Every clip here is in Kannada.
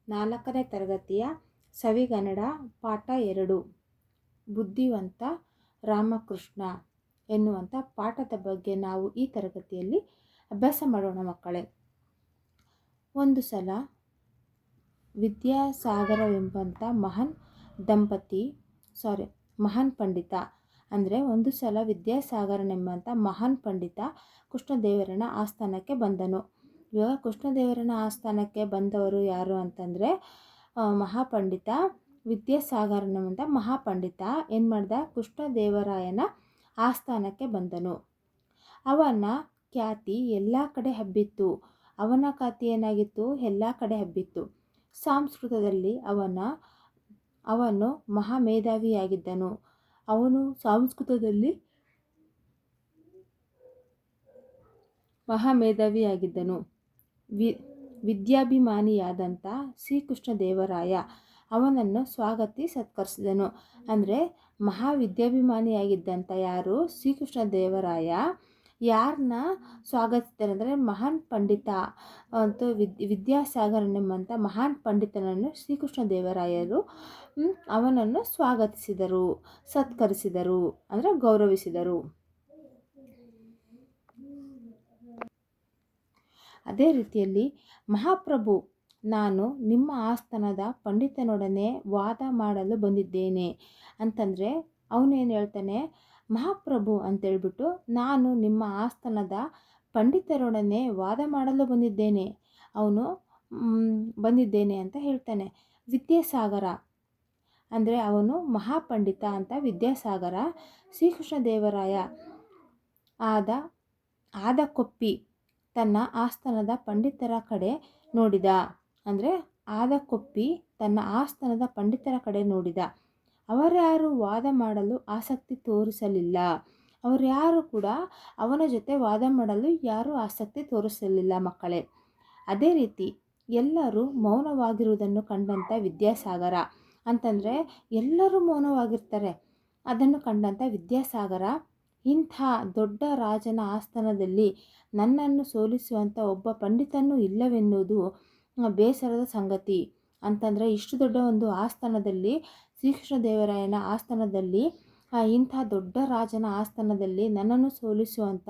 4ನೇ ತರಗತಿಯ ಸವಿಗನ್ನಡ ಪಾಠ 2 ಬುದ್ಧಿವಂತ ರಾಮಕೃಷ್ಣ ಎನ್ನುವಂಥ ಪಾಠದ ಬಗ್ಗೆ ನಾವು ಈ ತರಗತಿಯಲ್ಲಿ ಅಭ್ಯಾಸ ಮಾಡೋಣ ಮಕ್ಕಳೇ. ಒಂದು ಸಲ ವಿದ್ಯಾಸಾಗರವೆಂಬಂಥ ಮಹಾನ್ ಪಂಡಿತ ಅಂದರೆ ಒಂದು ಸಲ ವಿದ್ಯಾಸಾಗರನೆಂಬಂಥ ಮಹಾನ್ ಪಂಡಿತ ಕೃಷ್ಣದೇವರನ ಆಸ್ಥಾನಕ್ಕೆ ಬಂದನು. ಇವಾಗ ಕೃಷ್ಣದೇವರನ ಆಸ್ಥಾನಕ್ಕೆ ಬಂದವರು ಯಾರು ಅಂತಂದರೆ ಮಹಾಪಂಡಿತ ವಿದ್ಯಾಸಾಗರನೆಂಬಂಥ ಮಹಾಪಂಡಿತ ಏನು ಮಾಡ್ದ, ಕೃಷ್ಣದೇವರಾಯನ ಆಸ್ಥಾನಕ್ಕೆ ಬಂದನು. ಅವನ ಖ್ಯಾತಿ ಎಲ್ಲ ಕಡೆ ಹಬ್ಬಿತ್ತು. ಅವನ ಖ್ಯಾತಿ ಏನಾಗಿತ್ತು, ಎಲ್ಲ ಕಡೆ ಹಬ್ಬಿತ್ತು. ಸಂಸ್ಕೃತದಲ್ಲಿ ಅವನು ಮಹಾಮೇಧಾವಿಯಾಗಿದ್ದನು. ಅವನು ಸಂಸ್ಕೃತದಲ್ಲಿ ಮಹಾಮೇಧಾವಿಯಾಗಿದ್ದನು. ವಿದ್ಯಾಭಿಮಾನಿಯಾದಂಥ ಶ್ರೀಕೃಷ್ಣದೇವರಾಯ ಅವನನ್ನು ಸ್ವಾಗತಿ ಸತ್ಕರಿಸಿದನು. ಅಂದರೆ ಮಹಾವಿದ್ಯಾಭಿಮಾನಿಯಾಗಿದ್ದಂಥ ಯಾರು ಶ್ರೀಕೃಷ್ಣದೇವರಾಯ ಯಾರನ್ನ ಸ್ವಾಗತಿಸ್ತಾರೆ ಅಂದರೆ ಮಹಾನ್ ಪಂಡಿತ ಅಂತೂ ವಿದ್ಯಾಸಾಗರನೆಂಬಂಥ ಮಹಾನ್ ಪಂಡಿತನನ್ನು ಶ್ರೀಕೃಷ್ಣದೇವರಾಯರು ಅವನನ್ನು ಸ್ವಾಗತಿಸಿದರು, ಸತ್ಕರಿಸಿದರು ಅಂದರೆ ಗೌರವಿಸಿದರು. ಅದೇ ರೀತಿಯಲ್ಲಿ ಮಹಾಪ್ರಭು, ನಾನು ನಿಮ್ಮ ಆಸ್ಥಾನದ ಪಂಡಿತನೊಡನೆ ವಾದ ಮಾಡಲು ಬಂದಿದ್ದೇನೆ ಅಂತಂದರೆ ಅವನೇನು ಹೇಳ್ತಾನೆ, ಮಹಾಪ್ರಭು ಅಂತೇಳ್ಬಿಟ್ಟು ನಾನು ನಿಮ್ಮ ಆಸ್ಥಾನದ ಪಂಡಿತರೊಡನೆ ವಾದ ಮಾಡಲು ಬಂದಿದ್ದೇನೆ ಅಂತ ಹೇಳ್ತಾನೆ. ವಿದ್ಯಾಸಾಗರ ಅಂದರೆ ಅವನು ಮಹಾಪಂಡಿತ ಅಂತ ವಿದ್ಯಾಸಾಗರ ಶ್ರೀಕೃಷ್ಣದೇವರಾಯ ಆದಕೊಪ್ಪಿ ತನ್ನ ಆಸ್ಥಾನದ ಪಂಡಿತರ ಕಡೆ ನೋಡಿದ. ಅಂದರೆ ಆದಕೊಪ್ಪಿ ತನ್ನ ಆಸ್ಥಾನದ ಪಂಡಿತರ ಕಡೆ ನೋಡಿದ. ಅವರ್ಯಾರು ವಾದ ಮಾಡಲು ಆಸಕ್ತಿ ತೋರಿಸಲಿಲ್ಲ. ಅವರ್ಯಾರು ಕೂಡ ಅವನ ಜೊತೆ ವಾದ ಮಾಡಲು ಯಾರೂ ಆಸಕ್ತಿ ತೋರಿಸಲಿಲ್ಲ ಮಕ್ಕಳೇ. ಅದೇ ರೀತಿ ಎಲ್ಲರೂ ಮೌನವಾಗಿರುವುದನ್ನು ಕಂಡಂಥ ವಿದ್ಯಾಸಾಗರ ಅಂತಂದರೆ ಎಲ್ಲರೂ ಮೌನವಾಗಿರ್ತಾರೆ. ಅದನ್ನು ಕಂಡಂಥ ವಿದ್ಯಾಸಾಗರ, ಇಂಥ ದೊಡ್ಡ ರಾಜನ ಆಸ್ಥಾನದಲ್ಲಿ ನನ್ನನ್ನು ಸೋಲಿಸುವಂಥ ಒಬ್ಬ ಪಂಡಿತನೂ ಇಲ್ಲವೆನ್ನುವುದು ಬೇಸರದ ಸಂಗತಿ ಅಂತಂದರೆ, ಇಷ್ಟು ದೊಡ್ಡ ಒಂದು ಆಸ್ಥಾನದಲ್ಲಿ ಶ್ರೀಕೃಷ್ಣದೇವರಾಯನ ಆಸ್ಥಾನದಲ್ಲಿ ಇಂಥ ದೊಡ್ಡ ರಾಜನ ಆಸ್ಥಾನದಲ್ಲಿ ನನ್ನನ್ನು ಸೋಲಿಸುವಂಥ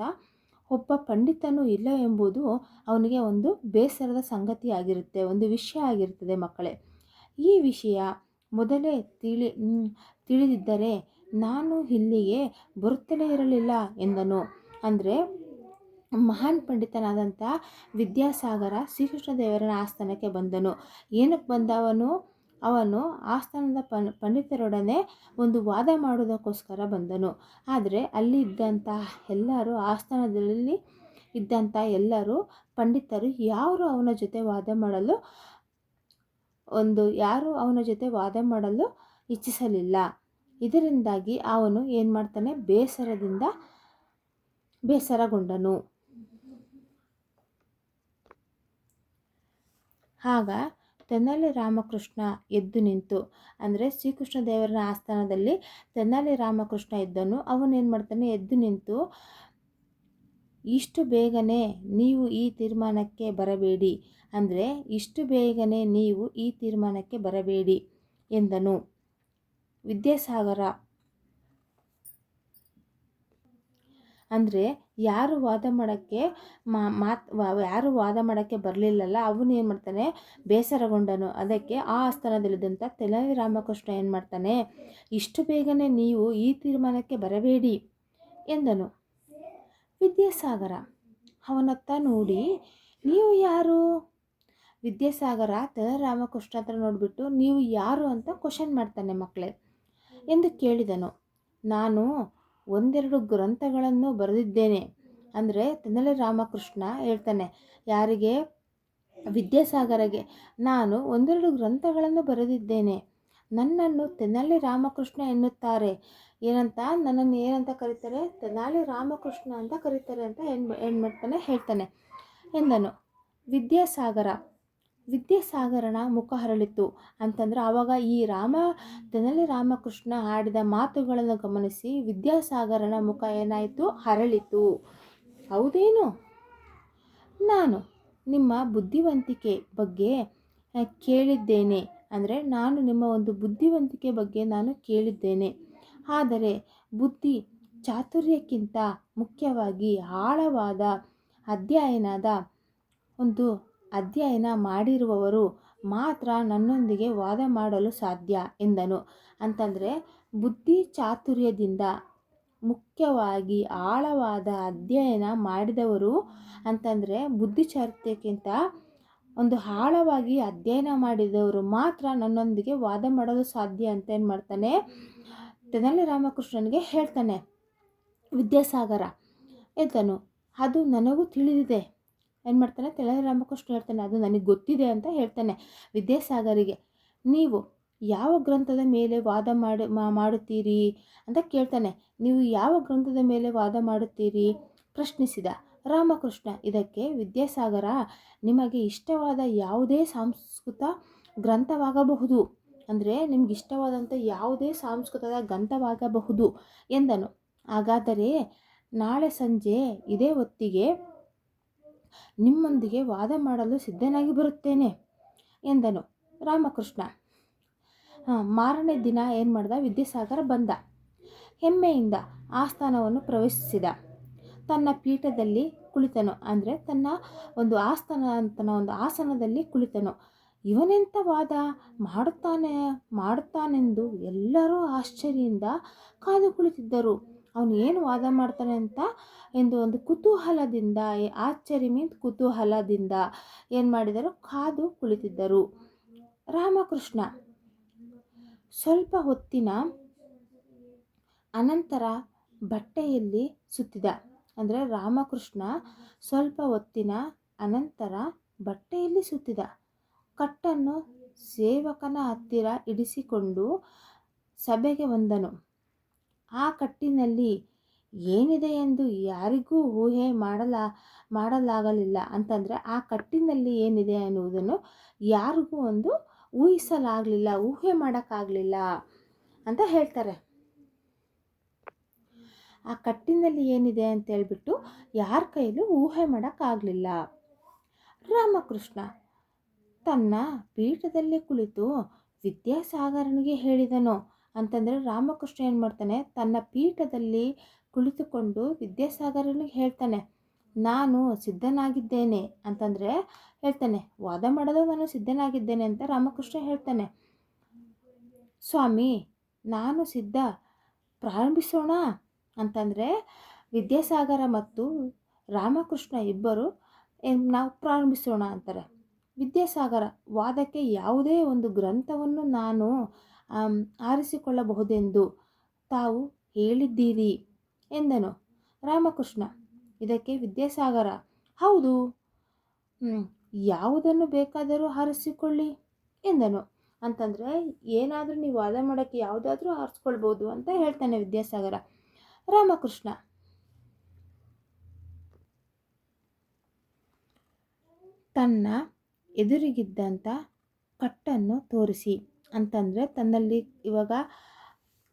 ಒಬ್ಬ ಪಂಡಿತನೂ ಇಲ್ಲ ಎಂಬುದು ಅವನಿಗೆ ಒಂದು ಬೇಸರದ ಸಂಗತಿ ಆಗಿರುತ್ತೆ, ಒಂದು ವಿಷಯ ಆಗಿರ್ತದೆ ಮಕ್ಕಳೇ. ಈ ವಿಷಯ ಮೊದಲೇ ತಿಳಿದಿದ್ದರೆ ನಾನು ಇಲ್ಲಿಗೆ ಬರುತ್ತಲೇ ಇರಲಿಲ್ಲ ಎಂದನು. ಅಂದರೆ ಮಹಾನ್ ಪಂಡಿತನಾದಂಥ ವಿದ್ಯಾಸಾಗರ ಶ್ರೀಕೃಷ್ಣದೇವರನ ಆಸ್ಥಾನಕ್ಕೆ ಬಂದನು. ಏನಕ್ಕೆ ಬಂದ ಅವನು ಆಸ್ಥಾನದ ಪಂಡಿತರೊಡನೆ ಒಂದು ವಾದ ಮಾಡೋದಕ್ಕೋಸ್ಕರ ಬಂದನು. ಆದರೆ ಅಲ್ಲಿ ಇದ್ದಂಥ ಎಲ್ಲರೂ, ಆಸ್ಥಾನದಲ್ಲಿ ಇದ್ದಂಥ ಎಲ್ಲರೂ ಪಂಡಿತರು ಯಾರು ಅವನ ಜೊತೆ ವಾದ ಮಾಡಲು ಇಚ್ಛಿಸಲಿಲ್ಲ. ಇದರಿಂದಾಗಿ ಅವನು ಏನು ಮಾಡ್ತಾನೆ, ಬೇಸರಗೊಂಡನು. ಆಗ ತೆನಾಲಿ ರಾಮಕೃಷ್ಣ ಎದ್ದು ನಿಂತು, ಅಂದರೆ ಶ್ರೀಕೃಷ್ಣದೇವರನ ಆಸ್ಥಾನದಲ್ಲಿ ತೆನಾಲಿ ರಾಮಕೃಷ್ಣ ಇದ್ದನು. ಅವನೇನು ಮಾಡ್ತಾನೆ, ಎದ್ದು ನಿಂತು, ಇಷ್ಟು ಬೇಗನೆ ನೀವು ಈ ತೀರ್ಮಾನಕ್ಕೆ ಬರಬೇಡಿ, ಅಂದರೆ ಇಷ್ಟು ಬೇಗನೆ ನೀವು ಈ ತೀರ್ಮಾನಕ್ಕೆ ಬರಬೇಡಿ ಎಂದನು. ವಿದ್ಯಾಸಾಗರ ಅಂದರೆ ಯಾರು ವಾದ ಮಾಡೋಕ್ಕೆ ಬರಲಿಲ್ಲಲ್ಲ ಅವನು ಏನು ಮಾಡ್ತಾನೆ, ಬೇಸರಗೊಂಡನು. ಅದಕ್ಕೆ ಆ ಆಸ್ಥಾನದಲ್ಲಿದ್ದಂಥ ತೆನಾಲಿ ರಾಮಕೃಷ್ಣ ಏನು ಮಾಡ್ತಾನೆ, ಇಷ್ಟು ಬೇಗನೆ ನೀವು ಈ ತೀರ್ಮಾನಕ್ಕೆ ಬರಬೇಡಿ ಎಂದನು. ವಿದ್ಯಾಸಾಗರ ಅವನತ್ತ ನೋಡಿ, ನೀವು ಯಾರು? ವಿದ್ಯಾಸಾಗರ ತೆನಾಲಿ ರಾಮಕೃಷ್ಣ ಹತ್ರ ನೋಡಿಬಿಟ್ಟು ನೀವು ಯಾರು ಅಂತ ಕ್ವಶನ್ ಮಾಡ್ತಾನೆ ಮಕ್ಕಳೇ. ಎಂದು ಕೇಳಿದನು. ನಾನು ಒಂದೆರಡು ಗ್ರಂಥಗಳನ್ನು ಬರೆದಿದ್ದೇನೆ. ಅಂದರೆ ತೆನಾಲಿ ರಾಮಕೃಷ್ಣ ಹೇಳ್ತಾನೆ, ಯಾರಿಗೆ? ವಿದ್ಯಾಸಾಗರಗೆ. ನಾನು ಒಂದೆರಡು ಗ್ರಂಥಗಳನ್ನು ಬರೆದಿದ್ದೇನೆ. ನನ್ನನ್ನು ತೆನಾಲಿ ರಾಮಕೃಷ್ಣ ಎನ್ನುತ್ತಾರೆ. ನನ್ನನ್ನು ಏನಂತ ಕರೀತಾರೆ? ತೆನಾಲಿ ರಾಮಕೃಷ್ಣ ಅಂತ ಕರೀತಾರೆ ಅಂತ ಹೇಳ್ತಾನೆ ಎಂದನು. ವಿದ್ಯಾಸಾಗರನ ಮುಖ ಹರಳಿತು. ಅಂತಂದರೆ ಆವಾಗ ತೆನಾಲಿ ರಾಮಕೃಷ್ಣ ಆಡಿದ ಮಾತುಗಳನ್ನು ಗಮನಿಸಿ ವಿದ್ಯಾಸಾಗರನ ಮುಖ ಏನಾಯಿತು, ಹರಳಿತು. ಹೌದೇನು? ನಾನು ನಿಮ್ಮ ಬುದ್ಧಿವಂತಿಕೆ ಬಗ್ಗೆ ಕೇಳಿದ್ದೇನೆ. ಅಂದರೆ ನಾನು ನಿಮ್ಮ ಒಂದು ಬುದ್ಧಿವಂತಿಕೆ ಬಗ್ಗೆ ನಾನು ಕೇಳಿದ್ದೇನೆ. ಆದರೆ ಬುದ್ಧಿ ಚಾತುರ್ಯಕ್ಕಿಂತ ಮುಖ್ಯವಾಗಿ ಆಳವಾದ ಅಧ್ಯಯನದ ಒಂದು ಅಧ್ಯಯನ ಮಾಡಿರುವವರು ಮಾತ್ರ ನನ್ನೊಂದಿಗೆ ವಾದ ಮಾಡಲು ಸಾಧ್ಯ ಎಂದನು. ಅಂತಂದರೆ ಬುದ್ಧಿ ಚಾತುರ್ಯದಿಂದ ಮುಖ್ಯವಾಗಿ ಆಳವಾದ ಅಧ್ಯಯನ ಮಾಡಿದವರು, ಅಂತಂದರೆ ಬುದ್ಧಿಚಾತುರ್ಯಕ್ಕಿಂತ ಒಂದು ಆಳವಾಗಿ ಅಧ್ಯಯನ ಮಾಡಿದವರು ಮಾತ್ರ ನನ್ನೊಂದಿಗೆ ವಾದ ಮಾಡಲು ಸಾಧ್ಯ ಅಂತ ಏನು ಮಾಡ್ತಾನೆ, ತೆನಾಲಿ ರಾಮಕೃಷ್ಣನಿಗೆ ಹೇಳ್ತಾನೆ ವಿದ್ಯಾಸಾಗರ. ಎಂತನು ಅದು ನನಗೂ ತಿಳಿದಿದೆ. ಏನು ಮಾಡ್ತಾನೆ, ತೆನಾಲಿ ರಾಮಕೃಷ್ಣ ಹೇಳ್ತಾನೆ ಅದು ನನಗೆ ಗೊತ್ತಿದೆ ಅಂತ ಹೇಳ್ತಾನೆ ವಿದ್ಯಾಸಾಗರಿಗೆ. ನೀವು ಯಾವ ಗ್ರಂಥದ ಮೇಲೆ ವಾದ ಮಾಡುತ್ತೀರಿ ಅಂತ ಕೇಳ್ತಾನೆ. ನೀವು ಯಾವ ಗ್ರಂಥದ ಮೇಲೆ ವಾದ ಮಾಡುತ್ತೀರಿ ಪ್ರಶ್ನಿಸಿದ ರಾಮಕೃಷ್ಣ. ಇದಕ್ಕೆ ವಿದ್ಯಾಸಾಗರ, ನಿಮಗೆ ಇಷ್ಟವಾದ ಯಾವುದೇ ಸಂಸ್ಕೃತ ಗ್ರಂಥವಾಗಬಹುದು, ಅಂದರೆ ನಿಮ್ಗೆ ಇಷ್ಟವಾದಂಥ ಯಾವುದೇ ಸಂಸ್ಕೃತದ ಗ್ರಂಥವಾಗಬಹುದು ಎಂದನು. ಹಾಗಾದರೆ ನಾಳೆ ಸಂಜೆ ಇದೇ ಹೊತ್ತಿಗೆ ನಿಮ್ಮೊಂದಿಗೆ ವಾದ ಮಾಡಲು ಸಿದ್ಧನಾಗಿ ಬರುತ್ತೇನೆ ಎಂದನು ರಾಮಕೃಷ್ಣ. ಮಾರನೇ ದಿನ ಏನು ಮಾಡ್ದ, ವಿದ್ಯಾಸಾಗರ ಬಂದ. ಹೆಮ್ಮೆಯಿಂದ ಆಸ್ಥಾನವನ್ನು ಪ್ರವೇಶಿಸಿದ. ತನ್ನ ಪೀಠದಲ್ಲಿ ಕುಳಿತನು, ಅಂದರೆ ತನ್ನ ಒಂದು ಒಂದು ಆಸನದಲ್ಲಿ ಕುಳಿತನು. ಇವನೆಂಥ ವಾದ ಮಾಡುತ್ತಾನೆಂದು ಎಲ್ಲರೂ ಆಶ್ಚರ್ಯದಿಂದ ಕಾದು ಕುಳಿತಿದ್ದರು. ಅವನು ಏನು ವಾದ ಮಾಡ್ತಾನೆ ಅಂತ ಎಂದು ಒಂದು ಕುತೂಹಲದಿಂದ, ಆಶ್ಚರ್ಯ ಮೀನ್ಸ್ ಕುತೂಹಲದಿಂದ ಏನು ಮಾಡಿದರು, ಕಾದು ಕುಳಿತಿದ್ದರು. ರಾಮಕೃಷ್ಣ ಸ್ವಲ್ಪ ಹೊತ್ತಿನ ಅನಂತರ ಬಟ್ಟೆಯಲ್ಲಿ ಸುತ್ತಿದ. ಅಂದರೆ ರಾಮಕೃಷ್ಣ ಸ್ವಲ್ಪ ಹೊತ್ತಿನ ಅನಂತರ ಬಟ್ಟೆಯಲ್ಲಿ ಸುತ್ತಿದ. ಕಟ್ಟನ್ನು ಸೇವಕನ ಹತ್ತಿರ ಇಡಿಸಿಕೊಂಡು ಸಭೆಗೆ ಬಂದನು. ಆ ಕಟ್ಟಿನಲ್ಲಿ ಏನಿದೆ ಎಂದು ಯಾರಿಗೂ ಊಹೆ ಮಾಡಲಾಗಲಿಲ್ಲ. ಅಂತಂದರೆ ಆ ಕಟ್ಟಿನಲ್ಲಿ ಏನಿದೆ ಅನ್ನುವುದನ್ನು ಯಾರಿಗೂ ಒಂದು ಊಹಿಸಲಾಗಲಿಲ್ಲ, ಊಹೆ ಮಾಡೋಕ್ಕಾಗಲಿಲ್ಲ ಅಂತ ಹೇಳ್ತಾರೆ. ಆ ಕಟ್ಟಿನಲ್ಲಿ ಏನಿದೆ ಅಂತ ಹೇಳ್ಬಿಟ್ಟು ಯಾರ ಕೈಲೂ ಊಹೆ ಮಾಡೋಕ್ಕಾಗಲಿಲ್ಲ. ರಾಮಕೃಷ್ಣ ತನ್ನ ಪೀಠದಲ್ಲಿ ಕುಳಿತು ವಿದ್ಯಾಸಾಗರನಿಗೆ ಹೇಳಿದನು. ಅಂತಂದರೆ ರಾಮಕೃಷ್ಣ ಏನು ಮಾಡ್ತಾನೆ, ತನ್ನ ಪೀಠದಲ್ಲಿ ಕುಳಿತುಕೊಂಡು ವಿದ್ಯಾಸಾಗರನಿಗೆ ಹೇಳ್ತಾನೆ, ನಾನು ಸಿದ್ಧನಾಗಿದ್ದೇನೆ ಅಂತಂದರೆ ಹೇಳ್ತಾನೆ, ವಾದ ಮಾಡಲು ನಾನು ಸಿದ್ಧನಾಗಿದ್ದೇನೆ ಅಂತ ರಾಮಕೃಷ್ಣ ಹೇಳ್ತಾನೆ. ಸ್ವಾಮಿ ನಾನು ಸಿದ್ಧ, ಪ್ರಾರಂಭಿಸೋಣ ಅಂತಂದರೆ ವಿದ್ಯಾಸಾಗರ ಮತ್ತು ರಾಮಕೃಷ್ಣ ಇಬ್ಬರು ನಾವು ಪ್ರಾರಂಭಿಸೋಣ ಅಂತಾರೆ. ವಿದ್ಯಾಸಾಗರ, ವಾದಕ್ಕೆ ಯಾವುದೇ ಒಂದು ಗ್ರಂಥವನ್ನು ನಾನು ಆರಿಸಿಕೊಳ್ಳಬಹುದೆಂದು ತಾವು ಹೇಳಿದ್ದೀರಿ ಎಂದನು. ರಾಮಕೃಷ್ಣ ಇದಕ್ಕೆ ವಿದ್ಯಾಸಾಗರ, ಹೌದು, ಯಾವುದನ್ನು ಬೇಕಾದರೂ ಆರಿಸಿಕೊಳ್ಳಿ ಎಂದನು. ಅಂತಂದರೆ ಏನಾದರೂ ನೀವು ವಾದ ಮಾಡೋಕ್ಕೆ ಯಾವುದಾದ್ರೂ ಆರಿಸ್ಕೊಳ್ಬೋದು ಅಂತ ಹೇಳ್ತಾನೆ ವಿದ್ಯಾಸಾಗರ. ರಾಮಕೃಷ್ಣ ತನ್ನ ಎದುರಿಗಿದ್ದಂಥ ಕಟ್ಟನ್ನು ತೋರಿಸಿ, ಅಂತಂದರೆ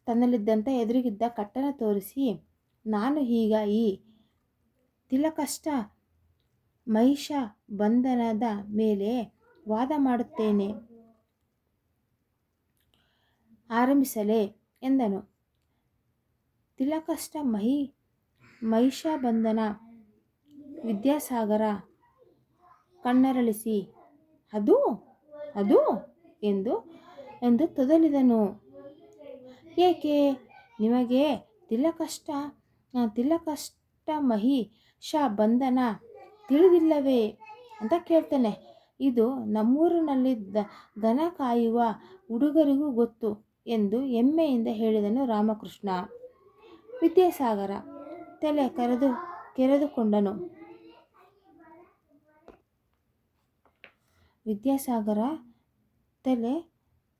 ತನ್ನಲ್ಲಿದ್ದಂಥ ಎದುರಿಗಿದ್ದ ಕಟ್ಟನ್ನು ತೋರಿಸಿ, ನಾನು ಈಗ ಈ ತಿಲಕಷ್ಟ ಮಹಿಷ ಬಂಧನದ ಮೇಲೆ ವಾದ ಮಾಡುತ್ತೇನೆ, ಆರಂಭಿಸಲೇ ಎಂದನು. ತಿಲಕಷ್ಟ ಮಹಿಷ ಬಂಧನ. ವಿದ್ಯಾಸಾಗರ ಕಣ್ಣರಳಿಸಿ ಅದು ಅದು ಎಂದು ತೊದಲಿದನು. ಏಕೆ ನಿಮಗೆ ತಿಲಕಷ್ಟ ಮಹಿಷ ಬಂಧನ ತಿಳಿದಿಲ್ಲವೇ ಅಂತ ಕೇಳ್ತಾನೆ. ಇದು ನಮ್ಮೂರಿನಲ್ಲಿ ದನ ಕಾಯುವ ಹುಡುಗರಿಗೂ ಗೊತ್ತು ಎಂದು ಹೆಮ್ಮೆಯಿಂದ ಹೇಳಿದನು ರಾಮಕೃಷ್ಣ. ವಿದ್ಯಾಸಾಗರ ತಲೆ ಕೆರೆದುಕೊಂಡನು. ವಿದ್ಯಾಸಾಗರ ತಲೆ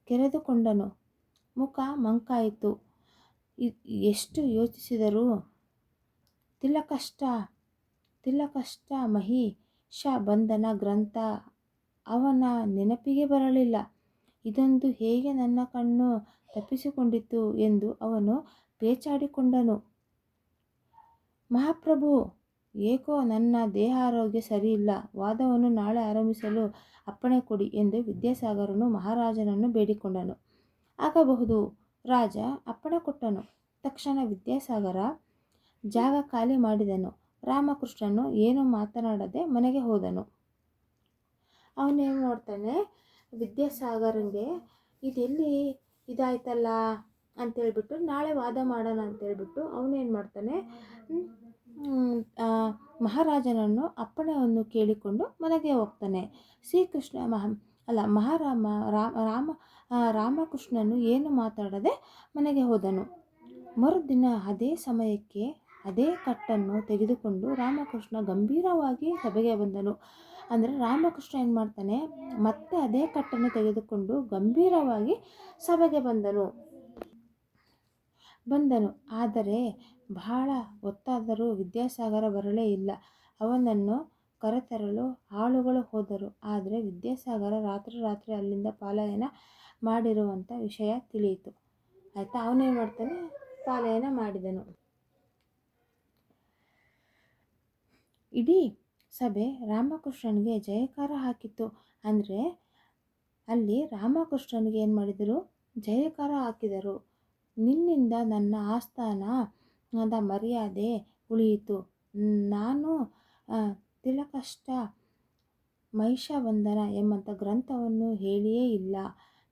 ಕೆರೆದುಕೊಂಡನು. ಮುಖ ಮಂಕಾಯಿತು. ಎಷ್ಟು ಯೋಚಿಸಿದರೂ ತಿಲಕಷ್ಟ ಮಹಿಷ ಬಂಧನ ಗ್ರಂಥ ಅವನ ನೆನಪಿಗೆ ಬರಲಿಲ್ಲ. ಇದೊಂದು ಹೇಗೆ ನನ್ನ ಕಣ್ಣು ತಪ್ಪಿಸಿಕೊಂಡಿತು ಎಂದು ಅವನು ಪೇಚಾಡಿಕೊಂಡನು. ಮಹಾಪ್ರಭು, ಏಕೋ ನನ್ನ ದೇಹಾರೋಗ್ಯ ಸರಿಯಿಲ್ಲ, ವಾದವನ್ನು ನಾಳೆ ಆರಂಭಿಸಲು ಅಪ್ಪಣೆ ಕೊಡಿ ಎಂದು ವಿದ್ಯಾಸಾಗರನು ಮಹಾರಾಜನನ್ನು ಬೇಡಿಕೊಂಡನು. ಆಗಬಹುದು, ರಾಜ ಅಪ್ಪಣೆ ಕೊಟ್ಟನು. ತಕ್ಷಣ ವಿದ್ಯಾಸಾಗರ ಜಾಗ ಖಾಲಿ ಮಾಡಿದನು. ರಾಮಕೃಷ್ಣನು ಏನು ಮಾತನಾಡದೆ ಮನೆಗೆ ಹೋದನು. ಅವನೇನು ನೋಡ್ತಾನೆ, ವಿದ್ಯಾಸಾಗರಂಗೆ ಇದೆಲ್ಲಿ ಇದಾಯ್ತಲ್ಲ ಅಂತೇಳ್ಬಿಟ್ಟು ನಾಳೆ ವಾದ ಮಾಡೋಣ ಅಂತೇಳ್ಬಿಟ್ಟು ಅವನೇನು ಮಾಡ್ತಾನೆ, ಮಹಾರಾಜನನ್ನು ಅಪ್ಪಣೆಯನ್ನು ಕೇಳಿಕೊಂಡು ಮನೆಗೆ ಹೋಗ್ತಾನೆ. ಶ್ರೀಕೃಷ್ಣ ರಾಮಕೃಷ್ಣನು ಏನು ಮಾತಾಡದೆ ಮನೆಗೆ ಹೋದನು. ಮರುದಿನ ಅದೇ ಸಮಯಕ್ಕೆ ಅದೇ ಕಟ್ಟನ್ನು ತೆಗೆದುಕೊಂಡು ರಾಮಕೃಷ್ಣ ಗಂಭೀರವಾಗಿ ಸಭೆಗೆ ಬಂದನು. ಅಂದರೆ ರಾಮಕೃಷ್ಣ ಏನು ಮಾಡ್ತಾನೆ, ಮತ್ತೆ ಅದೇ ಕಟ್ಟನ್ನು ತೆಗೆದುಕೊಂಡು ಗಂಭೀರವಾಗಿ ಸಭೆಗೆ ಬಂದನು. ಆದರೆ ಬಹಳ ಹೊತ್ತಾದರೂ ವಿದ್ಯಾಸಾಗರ ಬರಲೇ ಇಲ್ಲ. ಅವನನ್ನು ಕರೆತರಲು ಆಳುಗಳು ಹೋದರು. ಆದರೆ ವಿದ್ಯಾಸಾಗರ ರಾತ್ರಿ ಅಲ್ಲಿಂದ ಪಲಾಯನ ಮಾಡಿರುವಂಥ ವಿಷಯ ತಿಳಿಯಿತು. ಆಯಿತಾ, ಅವನೇನು ಮಾಡ್ತಾನೆ, ಪಲಾಯನ ಮಾಡಿದನು. ಇಡೀ ಸಭೆ ರಾಮಕೃಷ್ಣನಿಗೆ ಜಯಕಾರ ಹಾಕಿತ್ತು. ಅಂದರೆ ಅಲ್ಲಿ ರಾಮಕೃಷ್ಣನಿಗೆ ಏನು ಮಾಡಿದರು, ಜಯಕಾರ ಹಾಕಿದರು. ನಿನ್ನಿಂದ ನನ್ನ ಆಸ್ಥಾನದ ಮರ್ಯಾದೆ ಉಳಿಯಿತು. ನಾನು ತಿಲಕಷ್ಟ ಮಹಿಷಾಬಂಧನ ಎಂಬಂಥ ಗ್ರಂಥವನ್ನು ಹೇಳಿಯೇ ಇಲ್ಲ.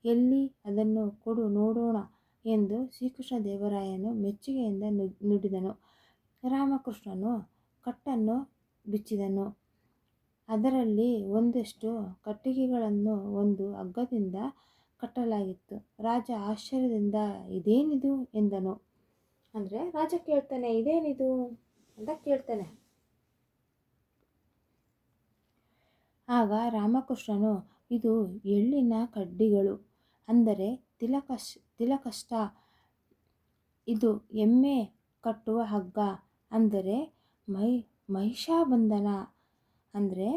ಎಲ್ಲಿ ಅದನ್ನು ಕೊಡು ನೋಡೋಣ ಎಂದು ಶ್ರೀಕೃಷ್ಣದೇವರಾಯನು ಮೆಚ್ಚುಗೆಯಿಂದ ನುಡಿದನು. ರಾಮಕೃಷ್ಣನು ಕಟ್ಟನ್ನು ಬಿಚ್ಚಿದನು. ಅದರಲ್ಲಿ ಒಂದಷ್ಟು ಕಟ್ಟಿಗೆಗಳನ್ನು ಒಂದು ಹಗ್ಗದಿಂದ ಕಟ್ಟಲಾಗಿತ್ತು. ರಾಜ ಆಶ್ಚರ್ಯದಿಂದ ಇದೇನಿದು ಎಂದನು. ಅಂದರೆ ರಾಜ ಕೇಳ್ತಾನೆ, ಇದೇನಿದು ಅಂತ ಕೇಳ್ತಾನೆ. ಆಗ ರಾಮಕೃಷ್ಣನು, ಇದು ಎಳ್ಳಿನ ಕಡ್ಡಿಗಳು, ಅಂದರೆ ತಿಲಕಷ್ಟ. ಇದು ಎಮ್ಮೆ ಕಟ್ಟುವ ಹಗ್ಗ, ಅಂದರೆ ಮಹಿಷಾಬಂಧನ. ಅಂದರೆ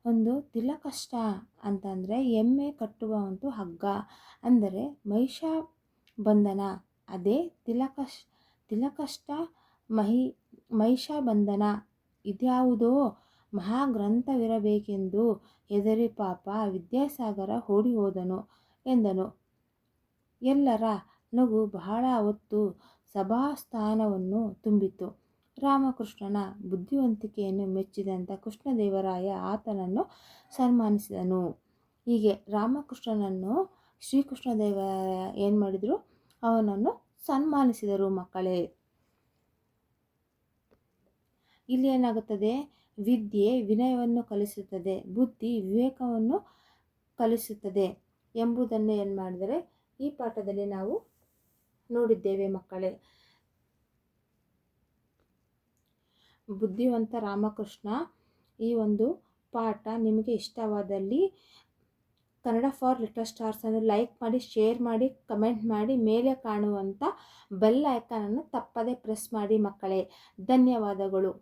ಒಂದು ತಿಲಕಷ್ಟ ಅಂತಂದರೆ ಎಮ್ಮೆ ಕಟ್ಟುವ ಒಂದು ಹಗ್ಗ, ಅಂದರೆ ಮಹಿಷಾಬಂಧನ. ಅದೇ ತಿಲಕಷ್ಟ ಮಹಿಷಾಬಂಧನ ಇದ್ಯಾವುದೋ ಮಹಾಗ್ರಂಥವಿರಬೇಕೆಂದು ಹೆದರಿ ಪಾಪ ವಿದ್ಯಾಸಾಗರ ಓಡಿ ಹೋದನು ಎಂದನು. ಎಲ್ಲರ ನಗು ಬಹಳ ಹೊತ್ತು ಸಭಾಸ್ಥಾನವನ್ನು ತುಂಬಿತು. ರಾಮಕೃಷ್ಣನ ಬುದ್ಧಿವಂತಿಕೆಯನ್ನು ಮೆಚ್ಚಿದಂಥ ಕೃಷ್ಣದೇವರಾಯ ಆತನನ್ನು ಸನ್ಮಾನಿಸಿದನು. ಹೀಗೆ ರಾಮಕೃಷ್ಣನನ್ನು ಶ್ರೀಕೃಷ್ಣದೇವರಾಯ ಏನು ಮಾಡಿದರು, ಅವನನ್ನು ಸನ್ಮಾನಿಸಿದರು. ಮಕ್ಕಳೇ, ಇಲ್ಲಿ ಏನಾಗುತ್ತದೆ, ವಿದ್ಯೆ ವಿನಯವನ್ನು ಕಲಿಸುತ್ತದೆ, ಬುದ್ಧಿ ವಿವೇಕವನ್ನು ಕಲಿಸುತ್ತದೆ ಎಂಬುದನ್ನು ಏನು ಮಾಡಿದರೆ ಈ ಪಾಠದಲ್ಲಿ ನಾವು ನೋಡಿದ್ದೇವೆ. ಮಕ್ಕಳೇ, ಬುದ್ಧಿವಂತ ರಾಮಕೃಷ್ಣ ಈ ಒಂದು ಪಾಠ ನಿಮಗೆ ಇಷ್ಟವಾದಲ್ಲಿ ಕನ್ನಡ ಫಾರ್ ಲಿಟಲ್ ಸ್ಟಾರ್ಸನ್ನು ಲೈಕ್ ಮಾಡಿ, ಶೇರ್ ಮಾಡಿ, ಕಮೆಂಟ್ ಮಾಡಿ, ಮೇಲೆ ಕಾಣುವಂಥ ಬೆಲ್ ಐಕಾನನ್ನು ತಪ್ಪದೇ ಪ್ರೆಸ್ ಮಾಡಿ. ಮಕ್ಕಳೇ, ಧನ್ಯವಾದಗಳು.